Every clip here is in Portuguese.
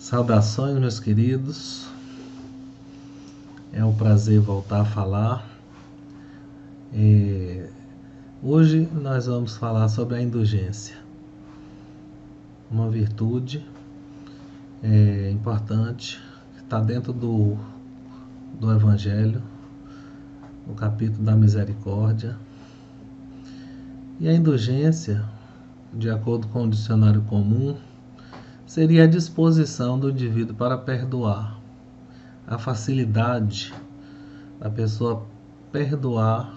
Saudações, meus queridos. É um prazer voltar a falar. Hoje nós vamos falar sobre a indulgência, uma virtude importante que está dentro do Evangelho, no capítulo da misericórdia. E a indulgência, de acordo com o dicionário comum, seria a disposição do indivíduo para perdoar, a facilidade da pessoa perdoar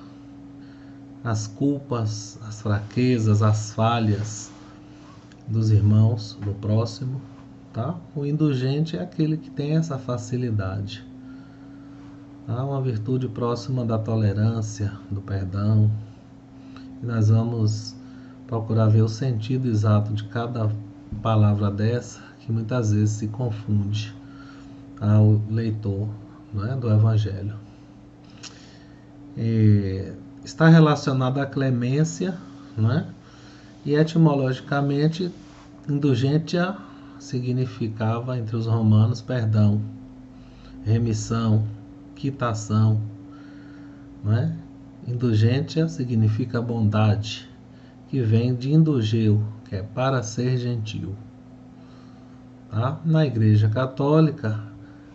as culpas, as fraquezas, as falhas dos irmãos, do próximo, tá? O indulgente é aquele que tem essa facilidade, tá? Uma virtude próxima da tolerância, do perdão. E nós vamos procurar ver o sentido exato de cada palavra dessa, que muitas vezes se confunde ao leitor, não é, do Evangelho. Está relacionado à clemência, não é? E etimologicamente, indulgentia significava entre os romanos perdão, remissão, quitação, não é? Indulgentia significa bondade, que vem de indulgeu, que é para ser gentil. Tá? Na Igreja Católica,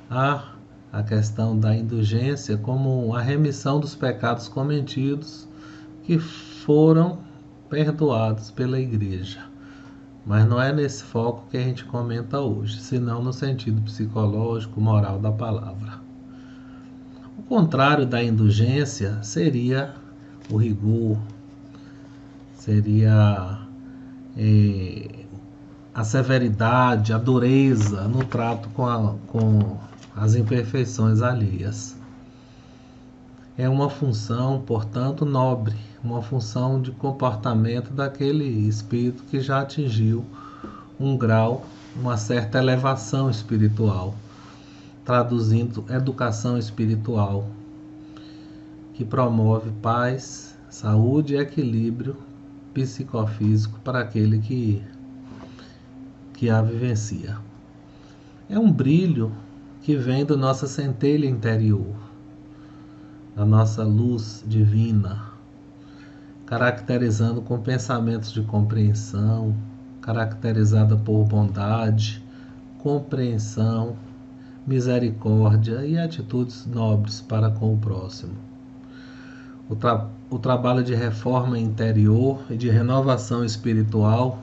há a questão da indulgência como a remissão dos pecados cometidos que foram perdoados pela Igreja. Mas não é nesse foco que a gente comenta hoje, senão no sentido psicológico, moral da palavra. O contrário da indulgência seria o rigor, seria a severidade, a dureza no trato com as imperfeições alheias. É uma função, portanto, nobre, uma função de comportamento daquele espírito que já atingiu um grau, uma certa elevação espiritual, traduzindo educação espiritual, que promove paz, saúde e equilíbrio psicofísico para aquele que a vivencia. É um brilho que vem da nossa centelha interior, da nossa luz divina, caracterizando com pensamentos de compreensão, caracterizada por bondade, compreensão, misericórdia e atitudes nobres para com o próximo. O trabalho de reforma interior e de renovação espiritual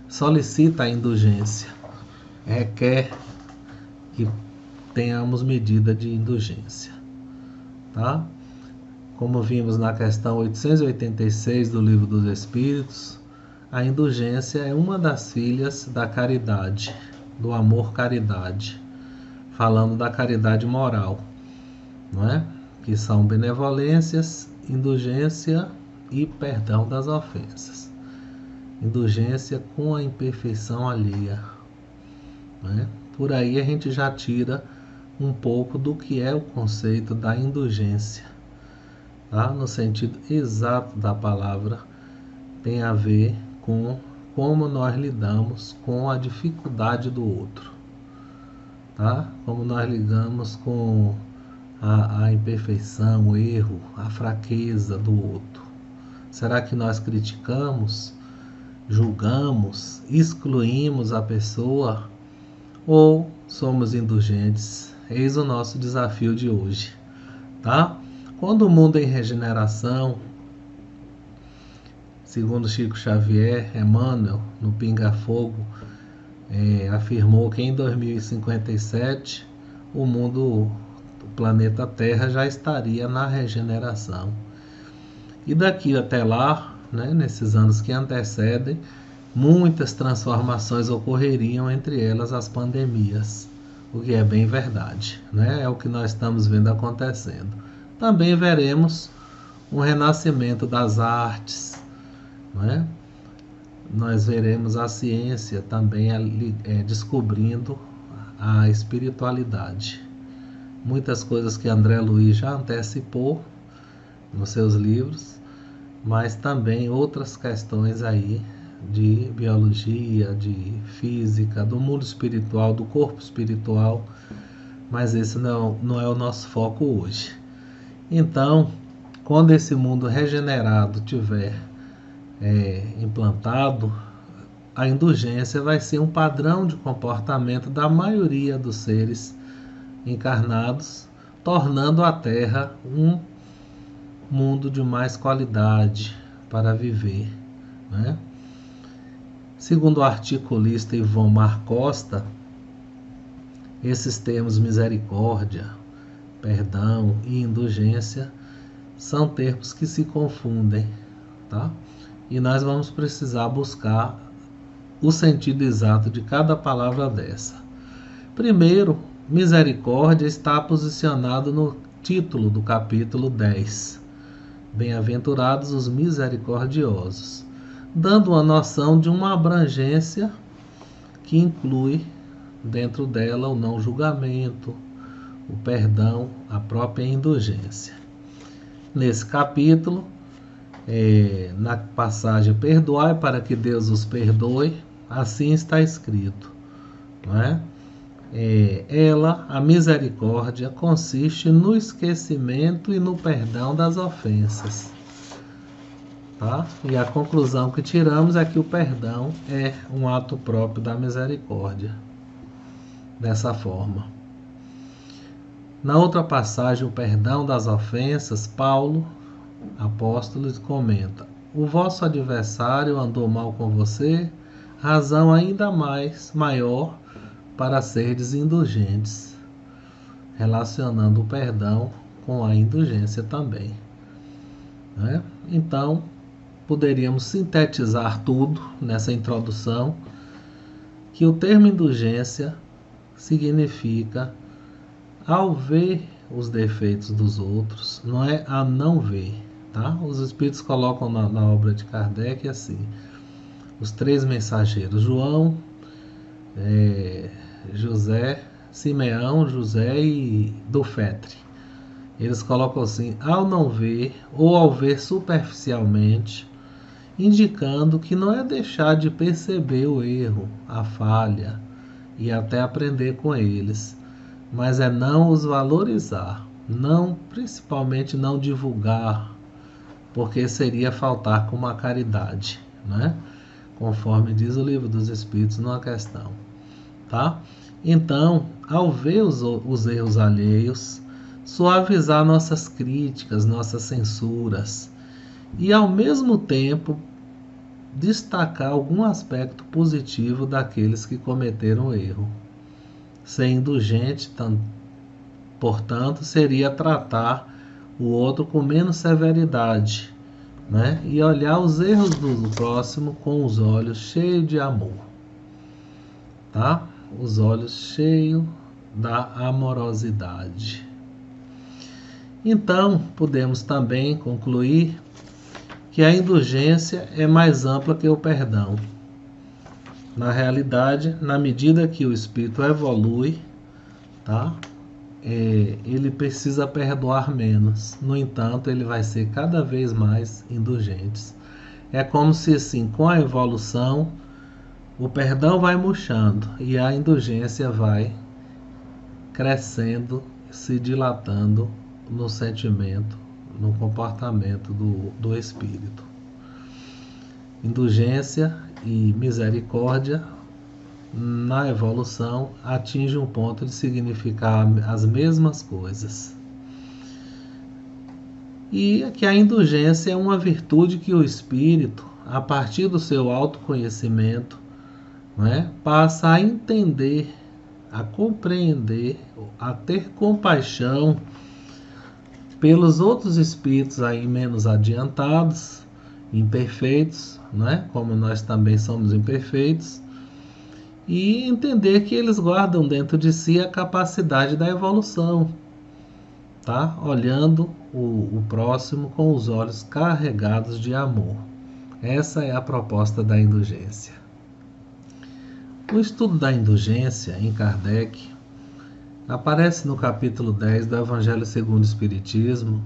solicita a indulgência, requer que tenhamos medida de indulgência, tá? Como vimos na questão 886 do Livro dos Espíritos, a indulgência é uma das filhas da caridade, do amor-caridade, falando da caridade moral, não é? Que são benevolências, indulgência e perdão das ofensas. Indulgência com a imperfeição alheia, né? Por aí a gente já tira um pouco do que é o conceito da indulgência, tá? No sentido exato da palavra, tem a ver com como nós lidamos com a dificuldade do outro, tá? Como nós lidamos com a imperfeição, o erro, a fraqueza do outro. Será que nós criticamos, julgamos, excluímos a pessoa ou somos indulgentes? Eis o nosso desafio de hoje, tá? Quando o mundo em regeneração, segundo Chico Xavier, Emmanuel, no Pinga Fogo, afirmou que em 2057 o mundo, o planeta Terra já estaria na regeneração. E daqui até lá, né, nesses anos que antecedem, muitas transformações ocorreriam, entre elas as pandemias, o que é bem verdade, né? É o que nós estamos vendo acontecendo. Também veremos um renascimento das artes, né? Nós veremos a ciência também descobrindo a espiritualidade. Muitas coisas que André Luiz já antecipou nos seus livros, mas também outras questões aí de biologia, de física, do mundo espiritual, do corpo espiritual, mas esse não é o nosso foco hoje. Então, quando esse mundo regenerado tiver implantado, a indulgência vai ser um padrão de comportamento da maioria dos seres encarnados, tornando a Terra um mundo de mais qualidade para viver, né? Segundo o articulista Ivon Mar Costa, esses termos misericórdia, perdão e indulgência são termos que se confundem, tá? E nós vamos precisar buscar o sentido exato de cada palavra dessa. Primeiro, misericórdia está posicionado no título do capítulo 10. Bem-aventurados os misericordiosos, dando uma noção de uma abrangência que inclui dentro dela o não julgamento, o perdão, a própria indulgência. Nesse capítulo, na passagem perdoai para que Deus os perdoe, assim está escrito, não é? A misericórdia, consiste no esquecimento e no perdão das ofensas. Tá? E a conclusão que tiramos é que o perdão é um ato próprio da misericórdia. Dessa forma. Na outra passagem, o perdão das ofensas, Paulo, apóstolo, comenta: o vosso adversário andou mal com você, razão ainda maior para serdes indulgentes, relacionando o perdão com a indulgência também, né? Então, poderíamos sintetizar tudo nessa introdução, que o termo indulgência significa ao ver os defeitos dos outros, não é a não ver, tá? Os espíritos colocam na obra de Kardec assim: os três mensageiros, João, José, Simeão, José e Dufetre. Eles colocam assim: ao não ver ou ao ver superficialmente, indicando que não é deixar de perceber o erro, a falha e até aprender com eles, mas é não os valorizar, principalmente não divulgar, porque seria faltar com uma caridade, né? Conforme diz o Livro dos Espíritos numa questão, tá? Então, ao ver os erros alheios, suavizar nossas críticas, nossas censuras, e ao mesmo tempo destacar algum aspecto positivo daqueles que cometeram erro. Ser indulgente, portanto, seria tratar o outro com menos severidade, né? E olhar os erros do próximo com os olhos cheios de amor, tá? Os olhos cheios da amorosidade. Então, podemos também concluir que a indulgência é mais ampla que o perdão. Na realidade, na medida que o espírito evolui, tá? Ele precisa perdoar menos. No entanto, ele vai ser cada vez mais indulgente. É como se, assim, com a evolução, o perdão vai murchando e a indulgência vai crescendo, se dilatando no sentimento, no comportamento do espírito. Indulgência e misericórdia, na evolução, atinge um ponto de significar as mesmas coisas. E que a indulgência é uma virtude que o espírito, a partir do seu autoconhecimento, né, passa a entender, a compreender, a ter compaixão pelos outros espíritos aí menos adiantados, imperfeitos, né, como nós também somos imperfeitos, e entender que eles guardam dentro de si a capacidade da evolução, tá? Olhando o próximo com os olhos carregados de amor. Essa é a proposta da indulgência. O estudo da indulgência em Kardec aparece no capítulo 10 do Evangelho segundo o Espiritismo,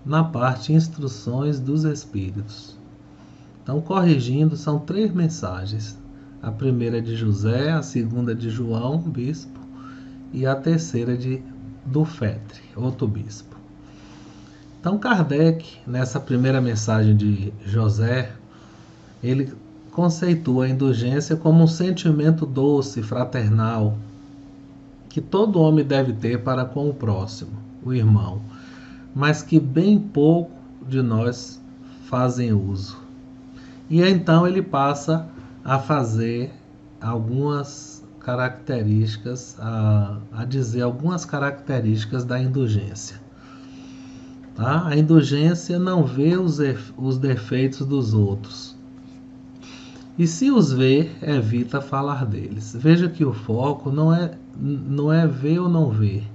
na parte Instruções dos Espíritos. Então, corrigindo, são 3 mensagens. A primeira é de José, a segunda é de João, bispo, e a terceira é do Fetre, outro bispo. Então, Kardec, nessa primeira mensagem de José, ele conceitua a indulgência como um sentimento doce, fraternal, que todo homem deve ter para com o próximo, o irmão, mas que bem pouco de nós fazem uso. E então ele passa a fazer algumas características, a dizer algumas características da indulgência. Tá? A indulgência não vê os defeitos dos outros. E se os vê, evita falar deles. Veja que o foco não é ver ou não ver.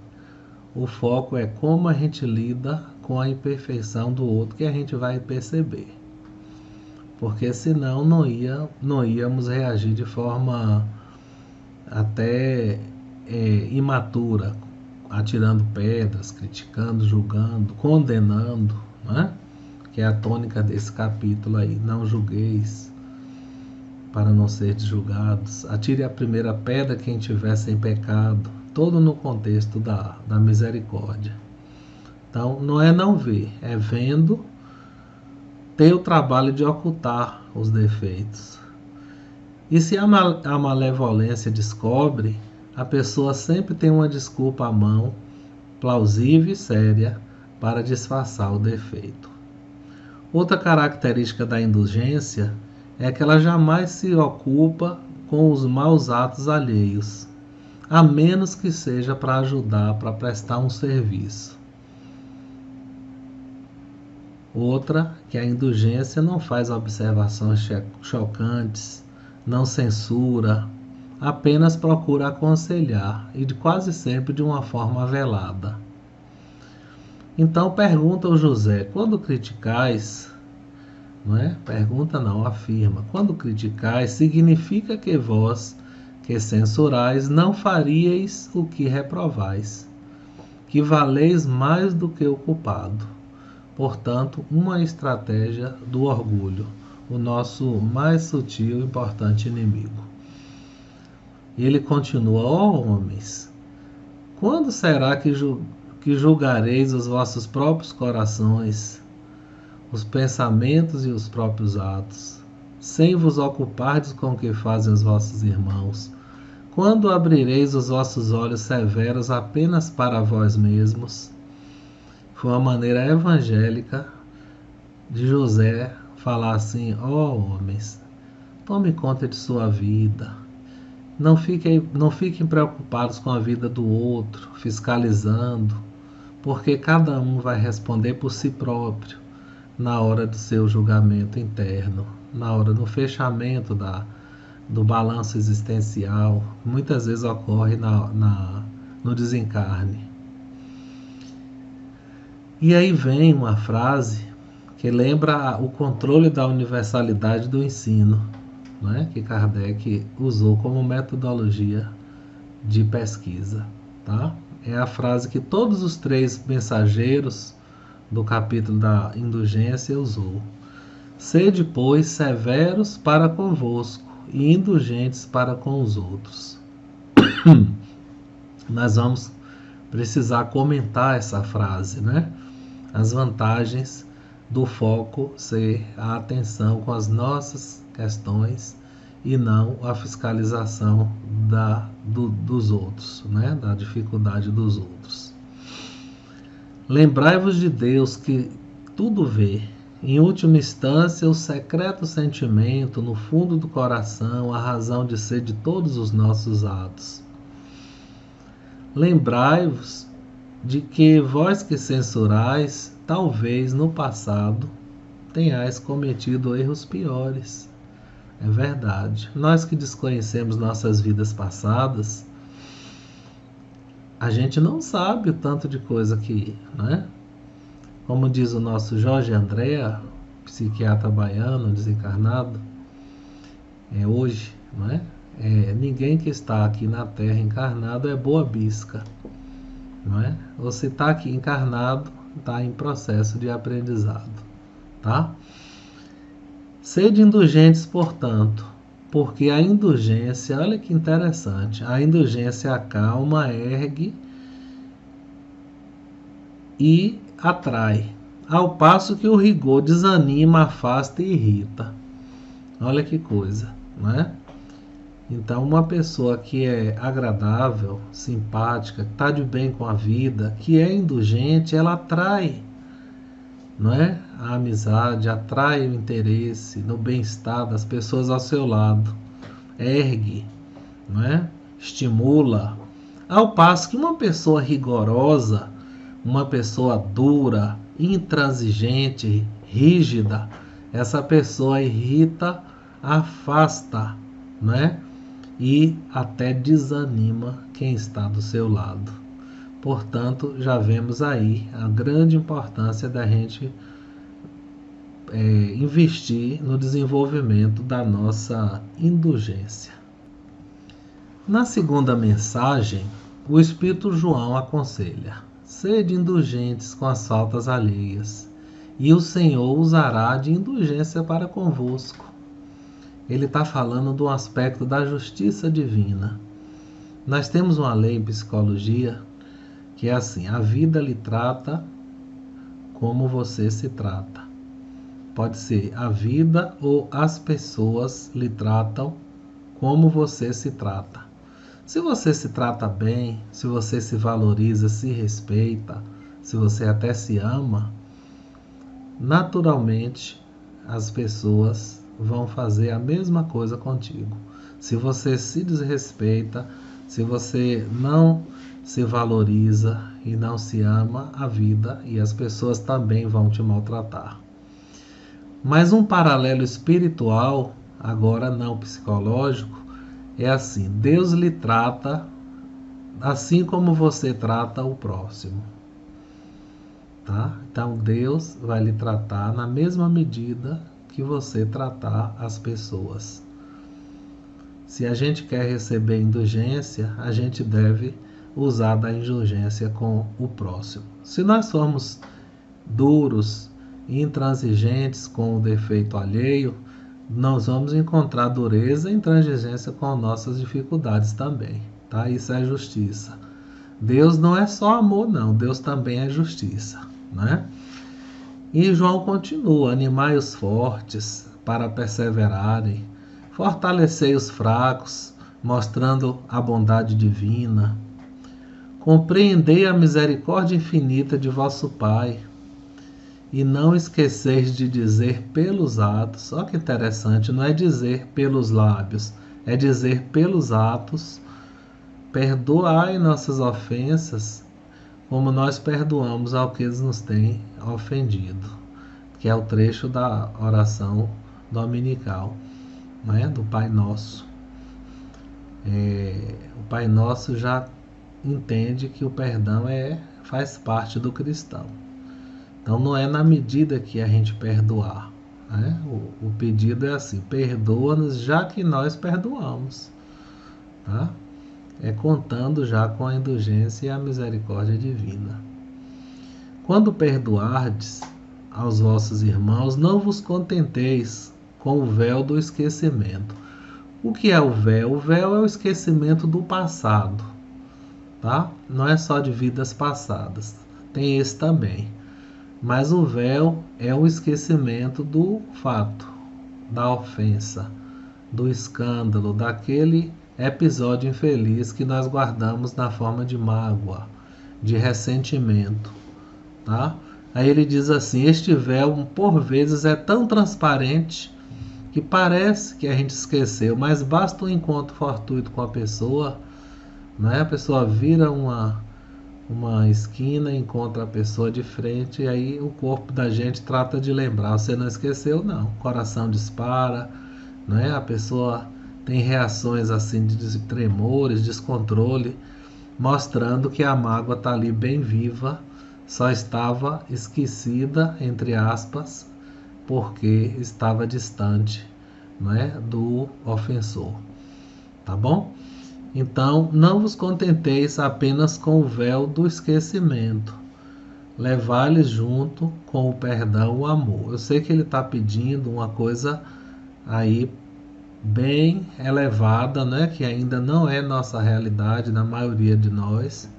O foco é como a gente lida com a imperfeição do outro, que a gente vai perceber. Porque senão não íamos reagir de forma até imatura, atirando pedras, criticando, julgando, condenando, né? Que é a tônica desse capítulo aí. Não julgueis para não ser julgados. Atire a primeira pedra quem tiver sem pecado. Todo no contexto da misericórdia. Então, não é não ver, é vendo, ter o trabalho de ocultar os defeitos. E se a malevolência descobre, a pessoa sempre tem uma desculpa à mão, plausível e séria, para disfarçar o defeito. Outra característica da indulgência é que ela jamais se ocupa com os maus atos alheios, a menos que seja para ajudar, para prestar um serviço. Outra, que a indulgência não faz observações chocantes, não censura, apenas procura aconselhar, e quase sempre de uma forma velada. Então pergunta o José, quando criticais, não é? Pergunta não, afirma, quando criticais, significa que vós, que censurais, não faríeis o que reprovais, que valeis mais do que o culpado. Portanto, uma estratégia do orgulho, o nosso mais sutil e importante inimigo. E ele continua, homens, quando será que julgareis os vossos próprios corações, os pensamentos e os próprios atos, sem vos ocupardes com o que fazem os vossos irmãos? Quando abrireis os vossos olhos severos apenas para vós mesmos? Foi uma maneira evangélica de José falar assim, homens, tome conta de sua vida. Não fiquem preocupados com a vida do outro, fiscalizando, porque cada um vai responder por si próprio na hora do seu julgamento interno, na hora do fechamento do balanço existencial, que muitas vezes ocorre no desencarne. E aí vem uma frase que lembra o controle da universalidade do ensino, né, que Kardec usou como metodologia de pesquisa. Tá? É a frase que todos os 3 mensageiros do capítulo da indulgência usou. Sede, pois, severos para convosco e indulgentes para com os outros. Nós vamos precisar comentar essa frase, né? As vantagens do foco ser a atenção com as nossas questões e não a fiscalização dos outros, né? Da dificuldade dos outros. Lembrai-vos de Deus que tudo vê. Em última instância, o secreto sentimento no fundo do coração, a razão de ser de todos os nossos atos. Lembrai-vos de que vós que censurais, talvez no passado tenhais cometido erros piores. É verdade. Nós que desconhecemos nossas vidas passadas, a gente não sabe o tanto de coisa que, né? Como diz o nosso Jorge Andréa, psiquiatra baiano, desencarnado, hoje, não é? Ninguém que está aqui na Terra encarnado é boa bisca, não é? Você está aqui encarnado, está em processo de aprendizado, tá? Sede indulgentes, portanto, porque a indulgência, olha que interessante, a indulgência acalma, ergue e atrai, ao passo que o rigor desanima, afasta e irrita. Olha que coisa, não é? Então, uma pessoa que é agradável, simpática, que está de bem com a vida, que é indulgente, ela atrai, não é? A amizade, atrai o interesse no bem-estar das pessoas ao seu lado, ergue, não é? Estimula. Ao passo que uma pessoa rigorosa, uma pessoa dura, intransigente, rígida, essa pessoa irrita, afasta, né? E até desanima quem está do seu lado. Portanto, já vemos aí a grande importância da gente investir no desenvolvimento da nossa indulgência. Na segunda mensagem, o Espírito João aconselha: sede indulgentes com as faltas alheias, e o Senhor usará de indulgência para convosco. Ele está falando do aspecto da justiça divina. Nós temos uma lei em psicologia que é assim: a vida lhe trata como você se trata. Pode ser a vida ou as pessoas lhe tratam como você se trata. Se você se trata bem, se você se valoriza, se respeita, se você até se ama, naturalmente as pessoas vão fazer a mesma coisa contigo. Se você se desrespeita, se você não se valoriza e não se ama, a vida e as pessoas também vão te maltratar. Mas um paralelo espiritual, agora não psicológico, é assim: Deus lhe trata assim como você trata o próximo. Tá? Então Deus vai lhe tratar na mesma medida que você tratar as pessoas. Se a gente quer receber indulgência, a gente deve usar da indulgência com o próximo. Se nós formos duros e intransigentes com o defeito alheio, nós vamos encontrar dureza e intransigência com nossas dificuldades também. Tá? Isso é justiça. Deus não é só amor, não. Deus também é justiça. Né? E João continua: animai os fortes para perseverarem, fortalecei os fracos, mostrando a bondade divina. Compreendei a misericórdia infinita de vosso Pai, e não esqueceis de dizer pelos atos. Olha que interessante, não é dizer pelos lábios, é dizer pelos atos: perdoai nossas ofensas, como nós perdoamos ao que eles nos têm ofendido, que é o trecho da oração dominical, né, do Pai Nosso. O Pai Nosso já entende que o perdão faz parte do cristão. Então não é na medida que a gente perdoar. Né? O pedido é assim: perdoa-nos já que nós perdoamos. Tá? É contando já com a indulgência e a misericórdia divina. Quando perdoardes aos vossos irmãos, não vos contenteis com o véu do esquecimento. O que é o véu? O véu é o esquecimento do passado. Tá? Não é só de vidas passadas, tem esse também. Mas o véu é o esquecimento do fato, da ofensa, do escândalo, daquele episódio infeliz que nós guardamos na forma de mágoa, de ressentimento. Tá? Aí ele diz assim: este véu por vezes é tão transparente que parece que a gente esqueceu, mas basta um encontro fortuito com a pessoa, né? A pessoa vira uma esquina, encontra a pessoa de frente, e aí o corpo da gente trata de lembrar. Você não esqueceu, não. O coração dispara, né? A pessoa tem reações assim de tremores, descontrole, mostrando que a mágoa está ali bem viva, só estava esquecida, entre aspas, porque estava distante, né, do ofensor. Tá bom? Então, não vos contenteis apenas com o véu do esquecimento. Levai-lhes junto com o perdão o amor. Eu sei que ele está pedindo uma coisa aí bem elevada, né, que ainda não é nossa realidade na maioria de nós.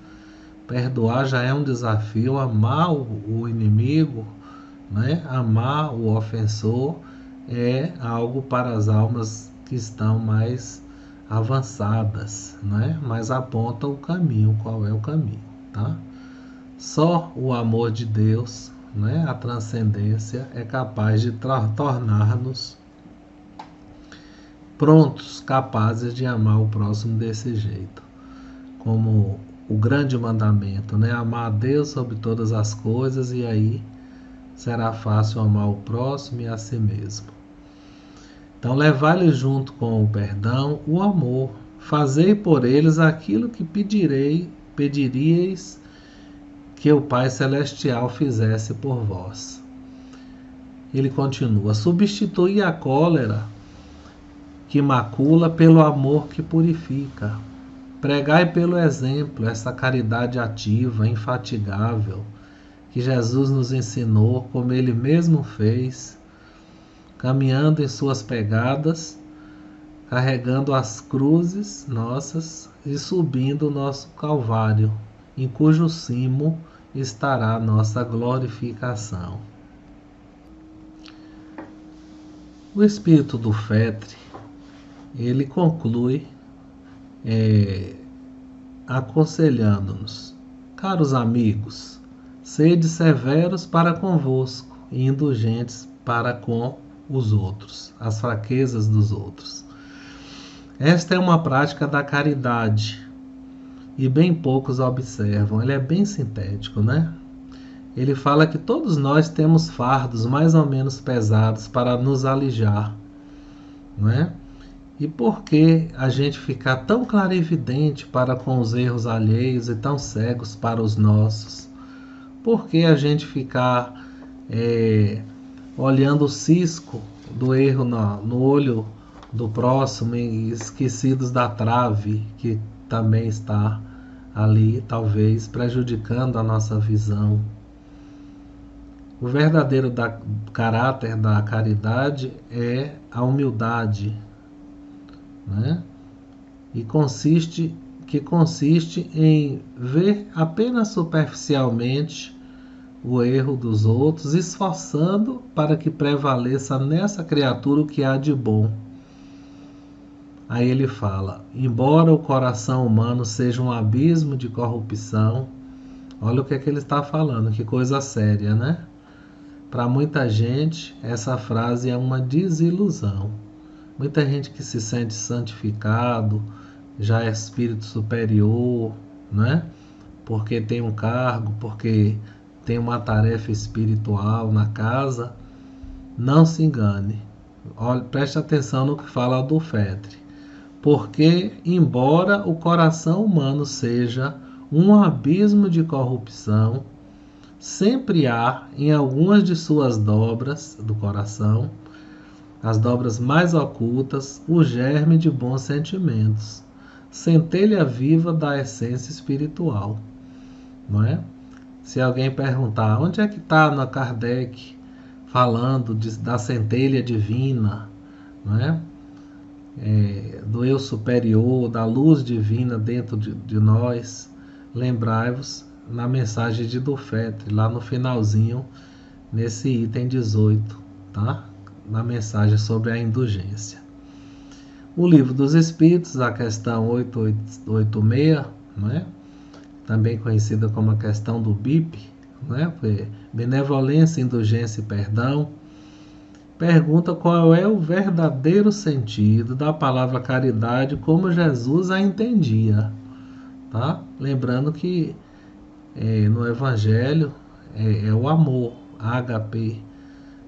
Perdoar já é um desafio, amar o inimigo, né, amar o ofensor é algo para as almas que estão mais avançadas, né, mas aponta o caminho, qual é o caminho, tá? Só o amor de Deus, né, a transcendência é capaz de tornar-nos prontos, capazes de amar o próximo desse jeito. Como o grande mandamento, né? Amar a Deus sobre todas as coisas, e aí será fácil amar o próximo e a si mesmo. Então, levar-lhes junto com o perdão o amor. Fazei por eles aquilo que pediríeis que o Pai Celestial fizesse por vós. Ele continua: substitui a cólera que macula pelo amor que purifica. Pregai pelo exemplo essa caridade ativa, infatigável, que Jesus nos ensinou, como ele mesmo fez, caminhando em suas pegadas, carregando as cruzes nossas e subindo o nosso Calvário, em cujo cimo estará a nossa glorificação. O Espírito do Fetre, ele conclui aconselhando-nos: caros amigos, sede severos para convosco e indulgentes para com os outros, as fraquezas dos outros. Esta é uma prática da caridade e bem poucos observam. Ele é bem sintético, né? Ele fala que todos nós temos fardos mais ou menos pesados para nos alijar, não é? E por que a gente ficar tão clarividente para com os erros alheios e tão cegos para os nossos? Por que a gente ficar olhando o cisco do erro no olho do próximo e esquecidos da trave que também está ali, talvez prejudicando a nossa visão? O verdadeiro caráter da caridade é a humildade, né? E consiste em ver apenas superficialmente o erro dos outros, esforçando para que prevaleça nessa criatura o que há de bom. Aí ele fala: embora o coração humano seja um abismo de corrupção, olha o que é que ele está falando, que coisa séria, né? Para muita gente, essa frase é uma desilusão. Muita gente que se sente santificado, já é espírito superior, né? Porque tem um cargo, porque tem uma tarefa espiritual na casa. Não se engane. Olha, preste atenção no que fala do Fetre. Porque, embora o coração humano seja um abismo de corrupção, sempre há, em algumas de suas dobras do coração, as dobras mais ocultas, o germe de bons sentimentos, centelha viva da essência espiritual, não é? Se alguém perguntar onde é que está na Kardec falando da centelha divina, não é? Do eu superior, da luz divina dentro de nós, lembrai-vos na mensagem de Dufetre, lá no finalzinho, nesse item 18, tá? Na mensagem sobre a indulgência. O Livro dos Espíritos, a questão 886, né? Também conhecida como a questão do BIP, né? Benevolência, indulgência e perdão, pergunta qual é o verdadeiro sentido da palavra caridade como Jesus a entendia, tá? Lembrando que no Evangelho é o amor, HP.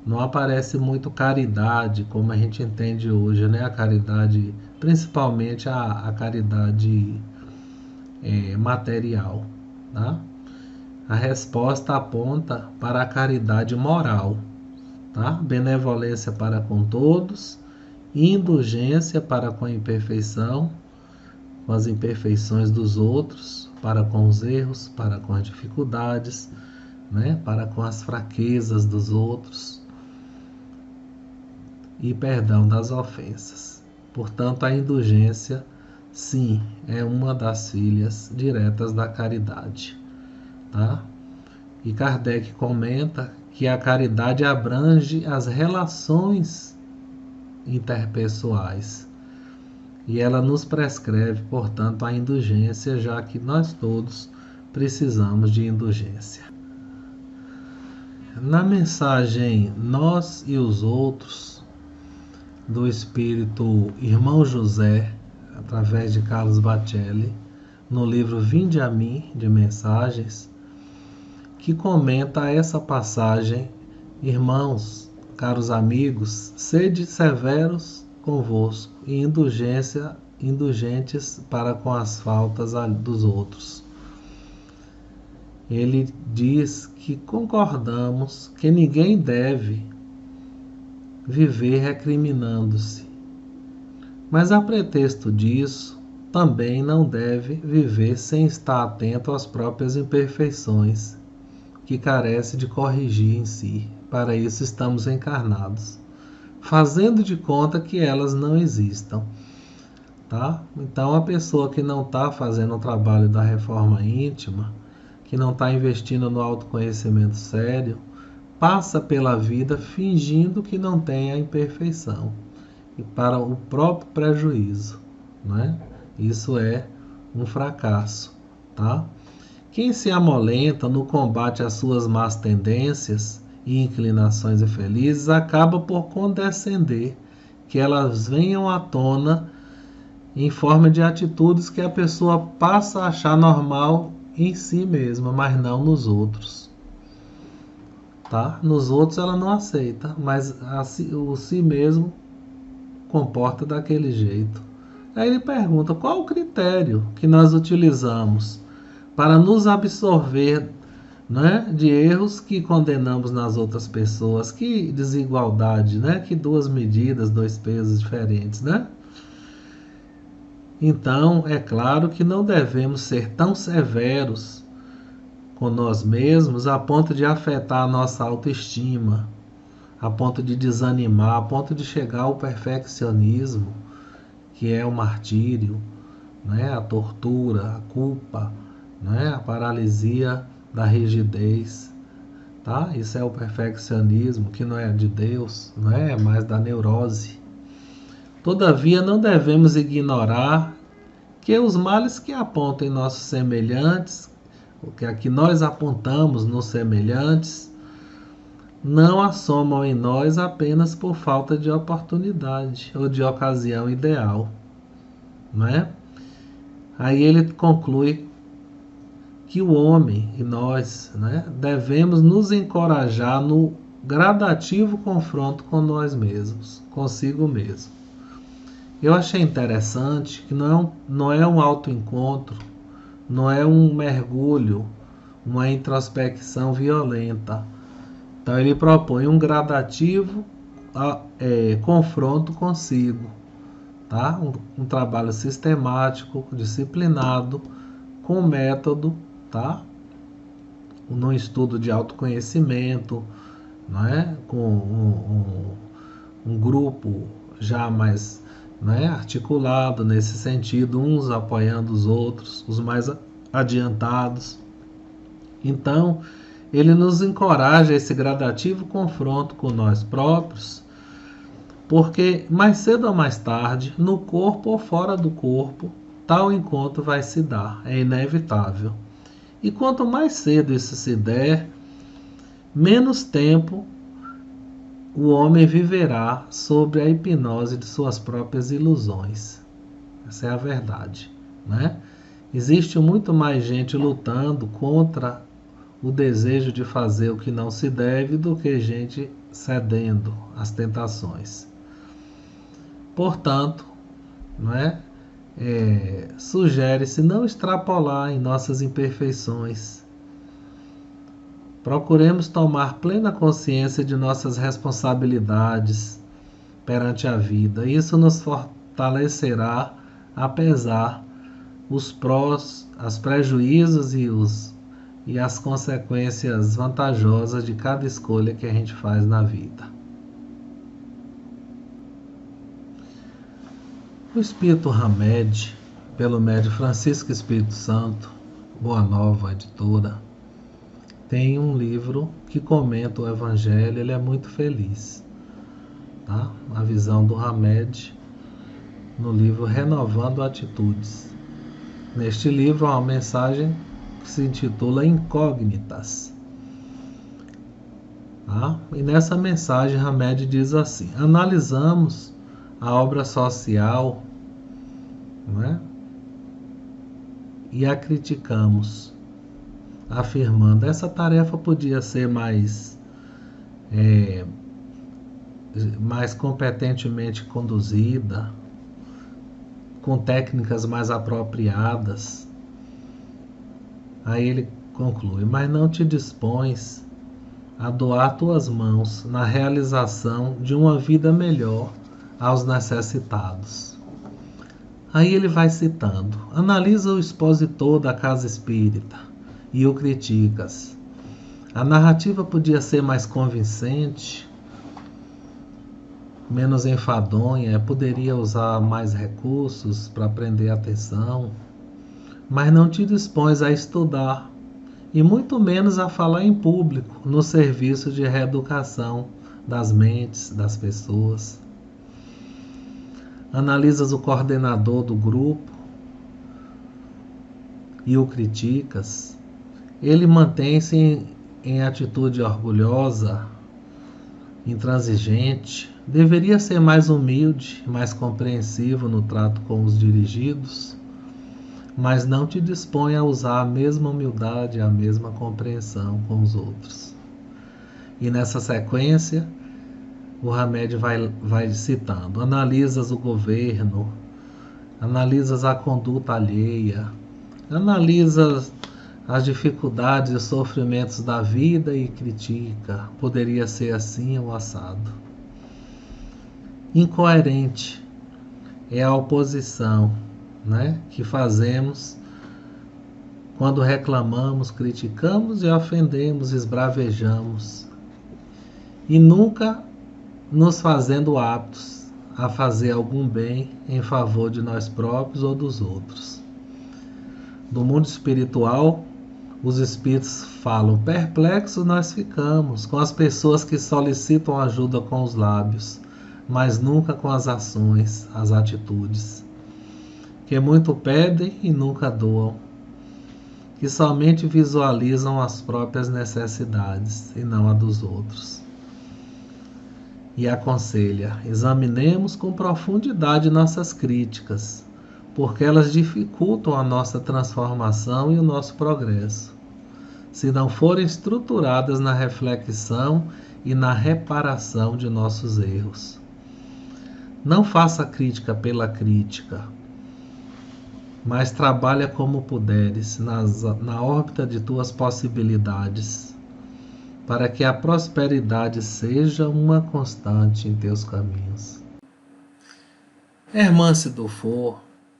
Não aparece muito caridade como a gente entende hoje, né? A caridade, principalmente a caridade material, tá? A resposta aponta para a caridade moral, tá? Benevolência para com todos, indulgência para com a imperfeição, com as imperfeições dos outros, para com os erros, para com as dificuldades, né? Para com as fraquezas dos outros. e perdão das ofensas. Portanto, a indulgência, sim, é uma das filhas diretas da caridade, tá? E Kardec comenta que a caridade abrange as relações interpessoais e ela nos prescreve, portanto, a indulgência, já que nós todos precisamos de indulgência. Na mensagem Nós e os Outros, do espírito Irmão José, através de Carlos Bacelli, no livro Vinde a Mim, de Mensagens, que comenta essa passagem: irmãos, caros amigos, sede severos convosco e indulgentes para com as faltas dos outros. Ele diz que concordamos que ninguém deve viver recriminando-se, mas a pretexto disso, também não deve viver sem estar atento às próprias imperfeições, que carece de corrigir em si. Para isso estamos encarnados, fazendo de conta que elas não existam. Tá? Então, a pessoa que não está fazendo o trabalho da reforma íntima, que não está investindo no autoconhecimento sério, passa pela vida fingindo que não tem a imperfeição, e para o próprio prejuízo, né? Isso é um fracasso, tá? Quem se amolenta no combate às suas más tendências e inclinações infelizes acaba por condescender que elas venham à tona em forma de atitudes que a pessoa passa a achar normal em si mesma, mas não nos outros. Tá? Nos outros ela não aceita, mas o si mesmo comporta daquele jeito. Aí ele pergunta: qual o critério que nós utilizamos para nos absorver, né, de erros que condenamos nas outras pessoas? Que desigualdade, né? Que duas medidas, dois pesos diferentes, né? Então, é claro que não devemos ser tão severos com nós mesmos a ponto de afetar a nossa autoestima, a ponto de desanimar, a ponto de chegar ao perfeccionismo, que é o martírio, né? A tortura, a culpa, né? A paralisia da rigidez. Tá? Isso é o perfeccionismo, que não é de Deus, não é mais da neurose. Todavia, não devemos ignorar que os males que apontam em nossos semelhantes, o que aqui nós apontamos nos semelhantes, não assomam em nós apenas por falta de oportunidade ou de ocasião ideal, não é? Aí ele conclui que o homem e nós, né, devemos nos encorajar no gradativo confronto com nós mesmos, consigo mesmo. Eu achei interessante que não é um autoencontro, não é um mergulho, uma introspecção violenta. Então ele propõe um gradativo confronto consigo, tá? Um trabalho sistemático, disciplinado, com método, tá? Num estudo de autoconhecimento, não é? Com um grupo já mais, né, articulado nesse sentido, uns apoiando os outros, os mais adiantados. Então, ele nos encoraja a esse gradativo confronto com nós próprios, porque mais cedo ou mais tarde, no corpo ou fora do corpo, tal encontro vai se dar, é inevitável. E quanto mais cedo isso se der, menos tempo o homem viverá sobre a hipnose de suas próprias ilusões. Essa é a verdade, né? Existe muito mais gente lutando contra o desejo de fazer o que não se deve do que gente cedendo às tentações. Portanto, não é? Sugere-se não extrapolar em nossas imperfeições. Procuremos tomar plena consciência de nossas responsabilidades perante a vida. Isso nos fortalecerá, apesar os prós, os prejuízos e as consequências vantajosas de cada escolha que a gente faz na vida. O Espírito Hamed, pelo médium Francisco Espírito Santo, Boa Nova Editora, tem um livro que comenta o Evangelho. Ele é muito feliz, tá? A visão do Hamed no livro Renovando Atitudes. Neste livro há uma mensagem que se intitula Incógnitas. Tá? E nessa mensagem Hamed diz assim: analisamos a obra social, não é? E a criticamos, afirmando essa tarefa podia ser mais competentemente conduzida, com técnicas mais apropriadas. Aí ele conclui: mas não te dispões a doar tuas mãos na realização de uma vida melhor aos necessitados. Aí ele vai citando: analisa o expositor da casa espírita e o criticas. A narrativa podia ser mais convincente, menos enfadonha, poderia usar mais recursos para prender a atenção, mas não te dispões a estudar e muito menos a falar em público no serviço de reeducação das mentes das pessoas. Analisas o coordenador do grupo e o criticas. Ele mantém-se em atitude orgulhosa, intransigente. Deveria ser mais humilde, mais compreensivo no trato com os dirigidos, mas não te dispõe a usar a mesma humildade, a mesma compreensão com os outros. E nessa sequência, o Hamed vai citando: analisas o governo, analisas a conduta alheia, analisas as dificuldades e sofrimentos da vida e critica. Poderia ser assim ou assado. Incoerente é a oposição, né, que fazemos quando reclamamos, criticamos e ofendemos, esbravejamos, e nunca nos fazendo aptos a fazer algum bem em favor de nós próprios ou dos outros. No mundo espiritual, os espíritos falam: perplexos nós ficamos com as pessoas que solicitam ajuda com os lábios, mas nunca com as ações, as atitudes, que muito pedem e nunca doam, que somente visualizam as próprias necessidades e não a dos outros. E aconselha: examinemos com profundidade nossas críticas, porque elas dificultam a nossa transformação e o nosso progresso, se não forem estruturadas na reflexão e na reparação de nossos erros. Não faça crítica pela crítica, mas trabalha como puderes, na órbita de tuas possibilidades, para que a prosperidade seja uma constante em teus caminhos. Hermance Dufour,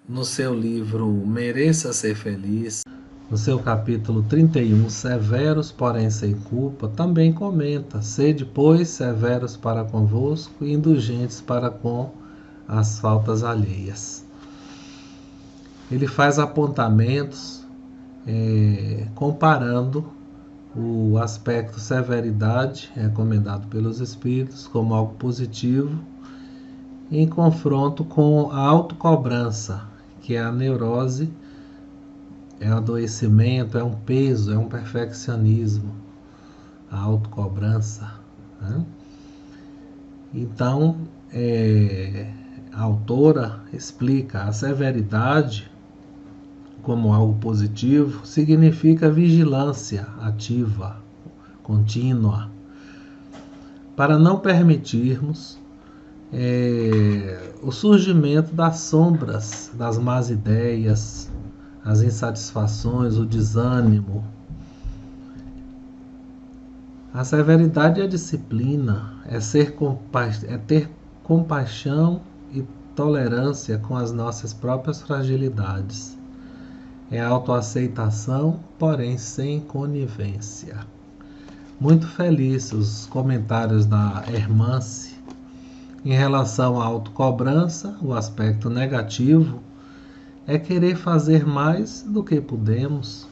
no seu livro Mereça Ser Feliz, no seu capítulo 31, Severos, porém sem culpa, também comenta: sede, pois, severos para convosco e indulgentes para com as faltas alheias. Ele faz apontamentos comparando o aspecto severidade, recomendado pelos espíritos, como algo positivo, em confronto com a autocobrança, que é a neurose, é um adoecimento, é um peso, é um perfeccionismo, a autocobrança, né? Então, a autora explica: a severidade, como algo positivo, significa vigilância ativa, contínua, para não permitirmos o surgimento das sombras, das más ideias, as insatisfações, o desânimo. A severidade é disciplina, é ter compaixão e tolerância com as nossas próprias fragilidades. É autoaceitação, porém sem conivência. Muito feliz os comentários da Hermance Em relação à autocobrança, o aspecto negativo é querer fazer mais do que podemos.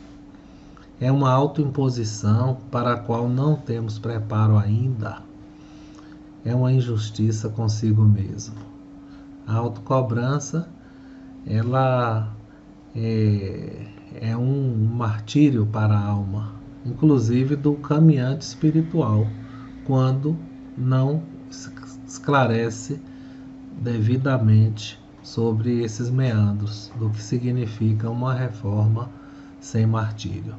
É uma autoimposição para a qual não temos preparo ainda. É uma injustiça consigo mesmo. A autocobrança, ela é um martírio para a alma, inclusive do caminhante espiritual, quando não esclarece devidamente sobre esses meandros do que significa uma reforma sem martírio.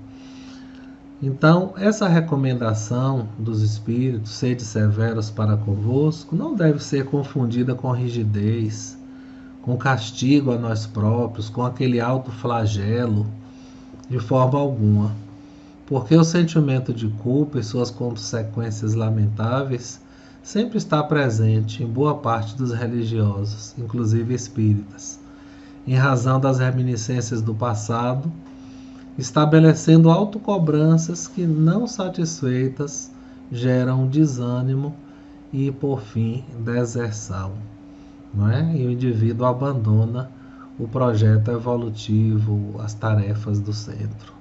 Então, essa recomendação dos Espíritos, sede severos para convosco, não deve ser confundida com rigidez, com castigo a nós próprios, com aquele alto flagelo, de forma alguma. Porque o sentimento de culpa e suas consequências lamentáveis sempre está presente em boa parte dos religiosos, inclusive espíritas, em razão das reminiscências do passado, estabelecendo autocobranças que, não satisfeitas, geram desânimo e, por fim, deserção. Não é? E o indivíduo abandona o projeto evolutivo, as tarefas do centro.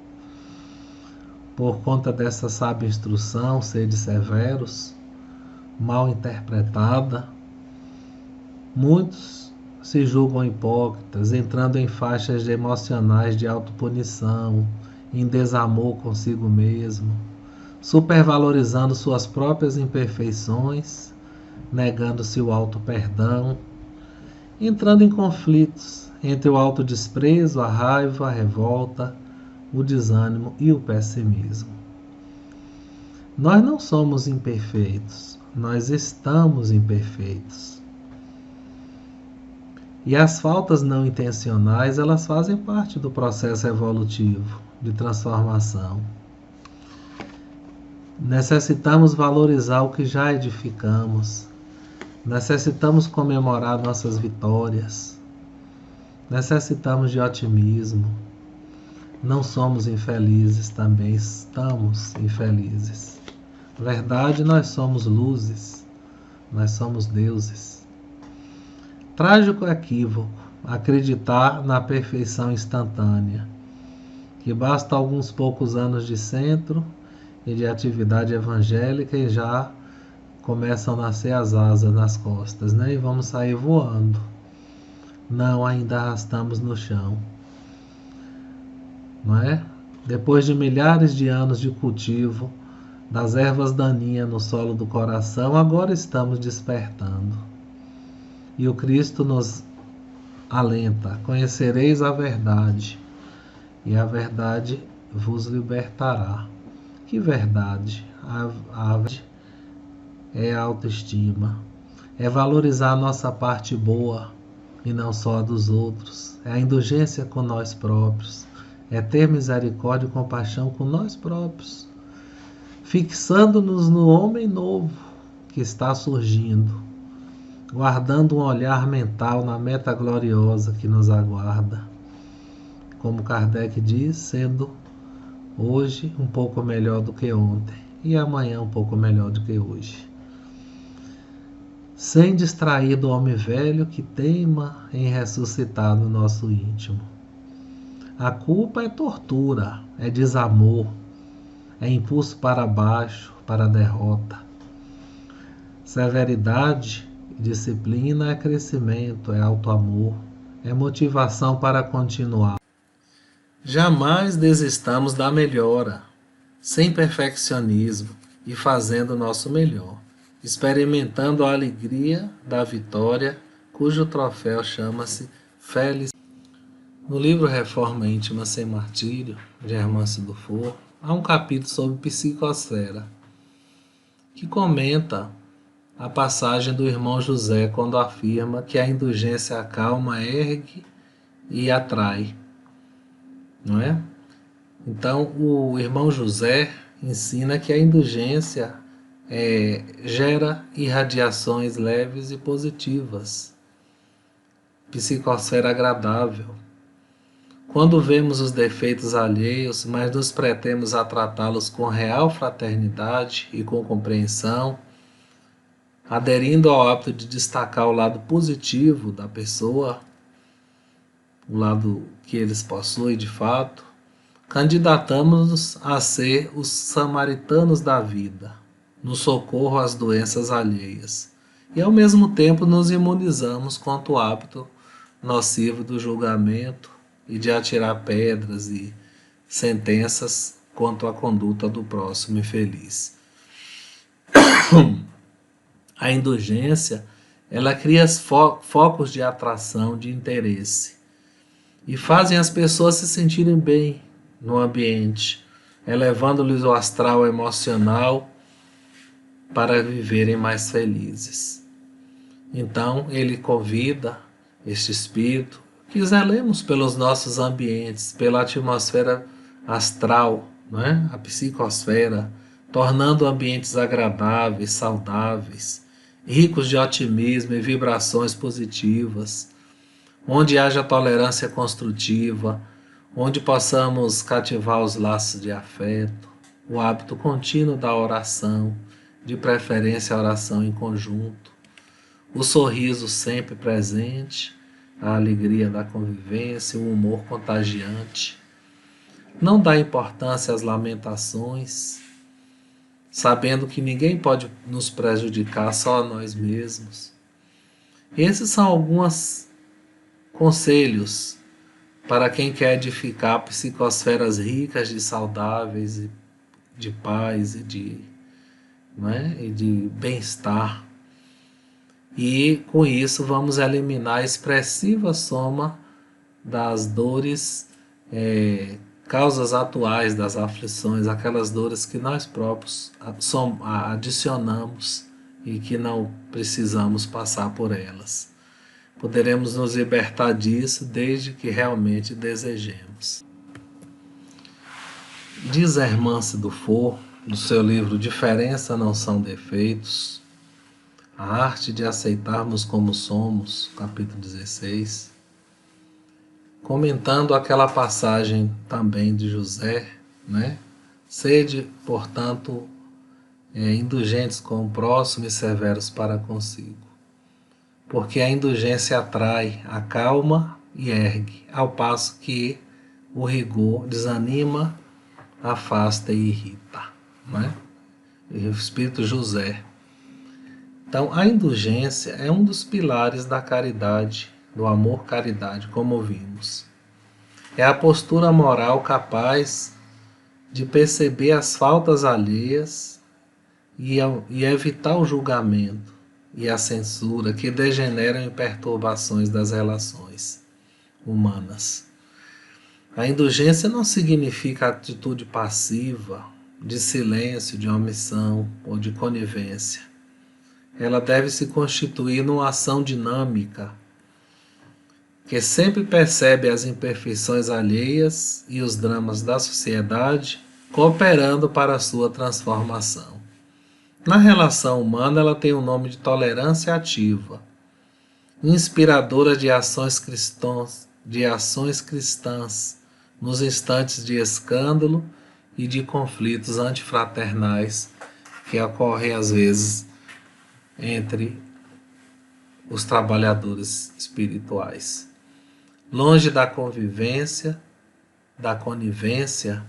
Por conta dessa sábia instrução, sede severos, mal interpretada, muitos se julgam hipócritas, entrando em faixas emocionais de autopunição, em desamor consigo mesmo, supervalorizando suas próprias imperfeições, negando-se o auto-perdão, entrando em conflitos entre o autodesprezo, a raiva, a revolta, o desânimo e o pessimismo. Nós não somos imperfeitos, nós estamos imperfeitos. E as faltas não intencionais, elas fazem parte do processo evolutivo de transformação. Necessitamos valorizar o que já edificamos. Necessitamos comemorar nossas vitórias. Necessitamos de otimismo. Não somos infelizes, também estamos infelizes. Verdade, nós somos luzes, nós somos deuses. Trágico equívoco acreditar na perfeição instantânea, que basta alguns poucos anos de centro e de atividade evangélica e já começam a nascer as asas nas costas, né? E vamos sair voando. Não, ainda arrastamos no chão. Não é? Depois de milhares de anos de cultivo das ervas daninhas no solo do coração, agora estamos despertando. E o Cristo nos alenta: conhecereis a verdade, e a verdade vos libertará. Que verdade? A verdade é a autoestima, é valorizar a nossa parte boa e não só a dos outros, é a indulgência com nós próprios, é ter misericórdia e compaixão com nós próprios, fixando-nos no homem novo que está surgindo, guardando um olhar mental na meta gloriosa que nos aguarda. Como Kardec diz, sendo hoje um pouco melhor do que ontem e amanhã um pouco melhor do que hoje. Sem distrair do homem velho que teima em ressuscitar no nosso íntimo. A culpa é tortura, é desamor, é impulso para baixo, para a derrota. Severidade, disciplina é crescimento, é auto-amor, é motivação para continuar. Jamais desistamos da melhora, sem perfeccionismo e fazendo o nosso melhor, experimentando a alegria da vitória, cujo troféu chama-se felicidade. No livro Reforma Íntima Sem Martírio, de Hermance Dufour, há um capítulo sobre psicosfera, que comenta a passagem do irmão José quando afirma que a indulgência acalma, ergue e atrai, não é? Então, o irmão José ensina que a indulgência gera irradiações leves e positivas, psicosfera agradável. Quando vemos os defeitos alheios, mas nos pretemos a tratá-los com real fraternidade e com compreensão, aderindo ao hábito de destacar o lado positivo da pessoa, o lado que eles possuem de fato, candidatamos-nos a ser os samaritanos da vida, no socorro às doenças alheias, e ao mesmo tempo nos imunizamos contra o hábito nocivo do julgamento e de atirar pedras e sentenças quanto à conduta do próximo infeliz. A indulgência, ela cria focos de atração, de interesse, e fazem as pessoas se sentirem bem no ambiente, elevando-lhes o astral emocional para viverem mais felizes. Então, ele convida este espírito que zelemos pelos nossos ambientes, pela atmosfera astral, não é? A psicosfera, tornando ambientes agradáveis, saudáveis, ricos de otimismo e vibrações positivas, onde haja tolerância construtiva, onde possamos cativar os laços de afeto, o hábito contínuo da oração, de preferência a oração em conjunto, o sorriso sempre presente, a alegria da convivência, o humor contagiante. Não dá importância às lamentações, sabendo que ninguém pode nos prejudicar, só a nós mesmos. Esses são alguns conselhos para quem quer edificar psicosferas ricas de saudáveis, e de paz e de bem-estar. E com isso vamos eliminar a expressiva soma das dores, causas atuais das aflições, aquelas dores que nós próprios adicionamos e que não precisamos passar por elas. Poderemos nos libertar disso desde que realmente desejemos. Diz Hermance Dufour, no seu livro Diferença Não São Defeitos, A Arte de Aceitarmos Como Somos, capítulo 16, comentando aquela passagem também de José, né? Sede, portanto, indulgentes com o próximo e severos para consigo, porque a indulgência atrai, acalma e ergue, ao passo que o rigor desanima, afasta e irrita, né? E o Espírito José. Então, a indulgência é um dos pilares da caridade, do amor-caridade, como vimos. É a postura moral capaz de perceber as faltas alheias e evitar o julgamento e a censura que degeneram em perturbações das relações humanas. A indulgência não significa atitude passiva, de silêncio, de omissão ou de conivência. Ela deve se constituir numa ação dinâmica, que sempre percebe as imperfeições alheias e os dramas da sociedade, cooperando para a sua transformação. Na relação humana, ela tem o nome de tolerância ativa, inspiradora de ações cristãs, nos instantes de escândalo e de conflitos antifraternais que ocorrem às vezes entre os trabalhadores espirituais. Longe da convivência, da conivência,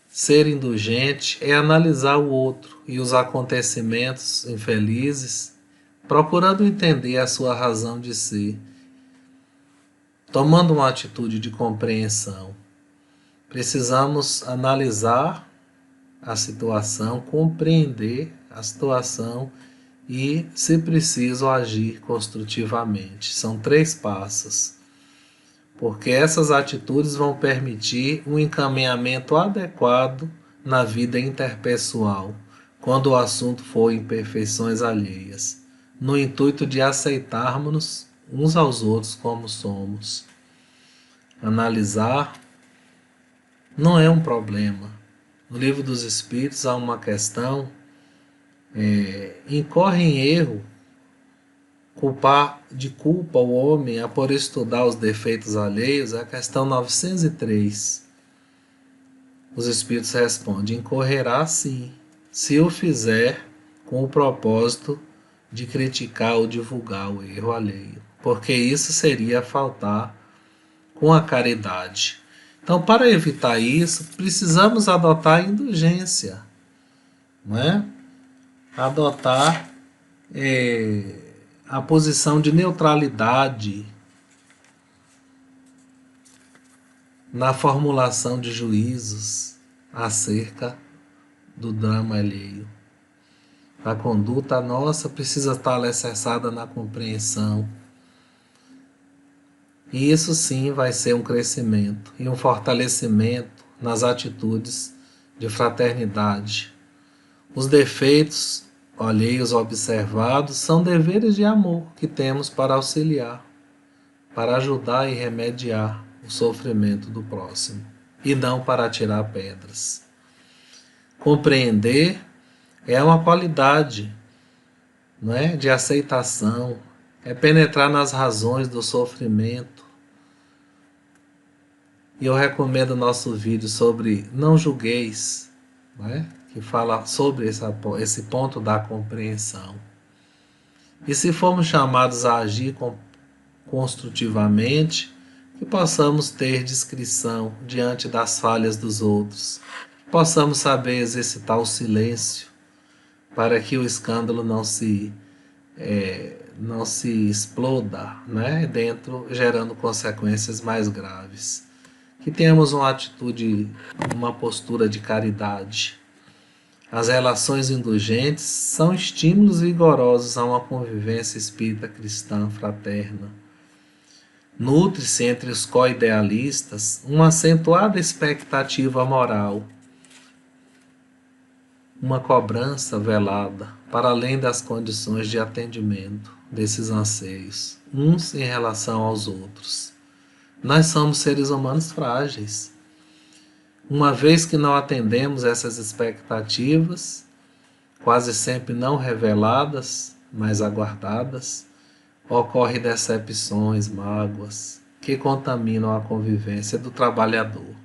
ser indulgente é analisar o outro e os acontecimentos infelizes, procurando entender a sua razão de ser, tomando uma atitude de compreensão. Precisamos analisar a situação, compreender a situação e, se preciso, agir construtivamente. São 3 passos, porque essas atitudes vão permitir um encaminhamento adequado na vida interpessoal, quando o assunto for imperfeições alheias, no intuito de aceitarmos uns aos outros como somos. Analisar não é um problema. No Livro dos Espíritos há uma questão, incorre em erro culpar de culpa o homem a por estudar os defeitos alheios, é a questão 903. Os Espíritos respondem: incorrerá sim, se o fizer com o propósito de criticar ou divulgar o erro alheio, porque isso seria faltar com a caridade. Então, para evitar isso, precisamos adotar a indulgência, não é? Adotar a posição de neutralidade na formulação de juízos acerca do drama alheio. A conduta nossa precisa estar alicerçada na compreensão. E isso sim vai ser um crescimento e um fortalecimento nas atitudes de fraternidade. Os defeitos alheios observados são deveres de amor que temos para auxiliar, para ajudar e remediar o sofrimento do próximo, e não para atirar pedras. Compreender é uma qualidade, não é, de aceitação, é penetrar nas razões do sofrimento. E eu recomendo o nosso vídeo sobre Não Julgueis, não é? Que fala sobre esse ponto da compreensão. E se formos chamados a agir construtivamente, que possamos ter discrição diante das falhas dos outros, possamos saber exercitar o silêncio, para que o escândalo não se exploda, né, dentro, gerando consequências mais graves. Que tenhamos uma atitude, uma postura de caridade. As relações indulgentes são estímulos vigorosos a uma convivência espírita cristã fraterna. Nutre-se entre os co-idealistas uma acentuada expectativa moral, uma cobrança velada, para além das condições de atendimento desses anseios, uns em relação aos outros. Nós somos seres humanos frágeis. Uma vez que não atendemos essas expectativas, quase sempre não reveladas, mas aguardadas, ocorrem decepções, mágoas, que contaminam a convivência do trabalhador.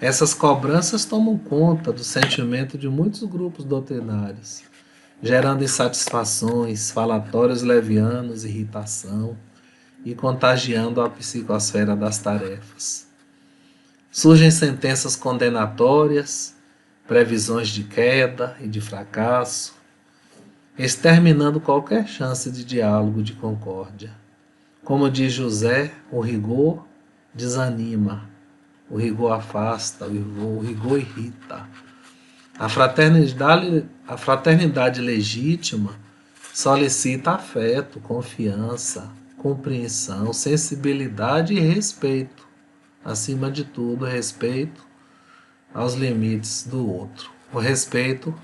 Essas cobranças tomam conta do sentimento de muitos grupos doutrinários, gerando insatisfações, falatórios levianos, irritação e contagiando a psicosfera das tarefas. Surgem sentenças condenatórias, previsões de queda e de fracasso, exterminando qualquer chance de diálogo, de concórdia. Como diz José, o rigor desanima, o rigor afasta, o rigor irrita. A fraternidade legítima solicita afeto, confiança, compreensão, sensibilidade e respeito. Acima de tudo, respeito aos limites do outro. O respeito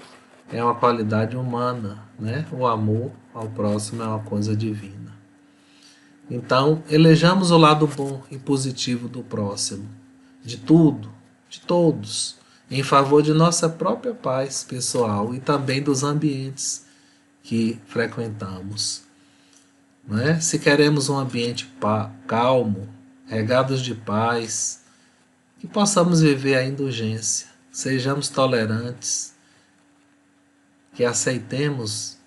é uma qualidade humana, né? O amor ao próximo é uma coisa divina. Então, elejamos o lado bom e positivo do próximo, de tudo, de todos, em favor de nossa própria paz pessoal e também dos ambientes que frequentamos. Não é? Se queremos um ambiente calmo, regados de paz, que possamos viver a indulgência, sejamos tolerantes, que aceitemos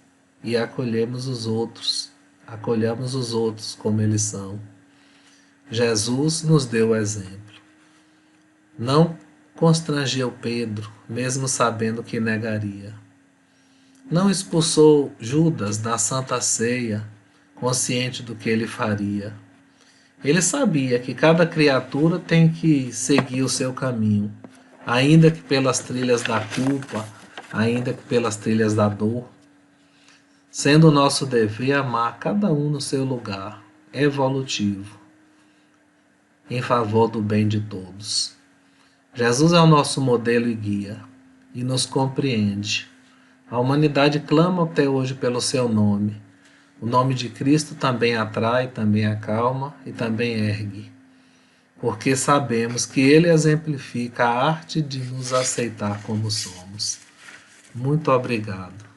e acolhemos os outros, acolhamos os outros como eles são. Jesus nos deu o exemplo. Não constrangeu Pedro, mesmo sabendo que negaria. Não expulsou Judas da Santa Ceia, consciente do que ele faria. Ele sabia que cada criatura tem que seguir o seu caminho, ainda que pelas trilhas da culpa, ainda que pelas trilhas da dor, sendo o nosso dever amar cada um no seu lugar, evolutivo, em favor do bem de todos. Jesus é o nosso modelo e guia, e nos compreende. A humanidade clama até hoje pelo seu nome. O nome de Cristo também atrai, também acalma e também ergue, porque sabemos que Ele exemplifica a arte de nos aceitar como somos. Muito obrigado.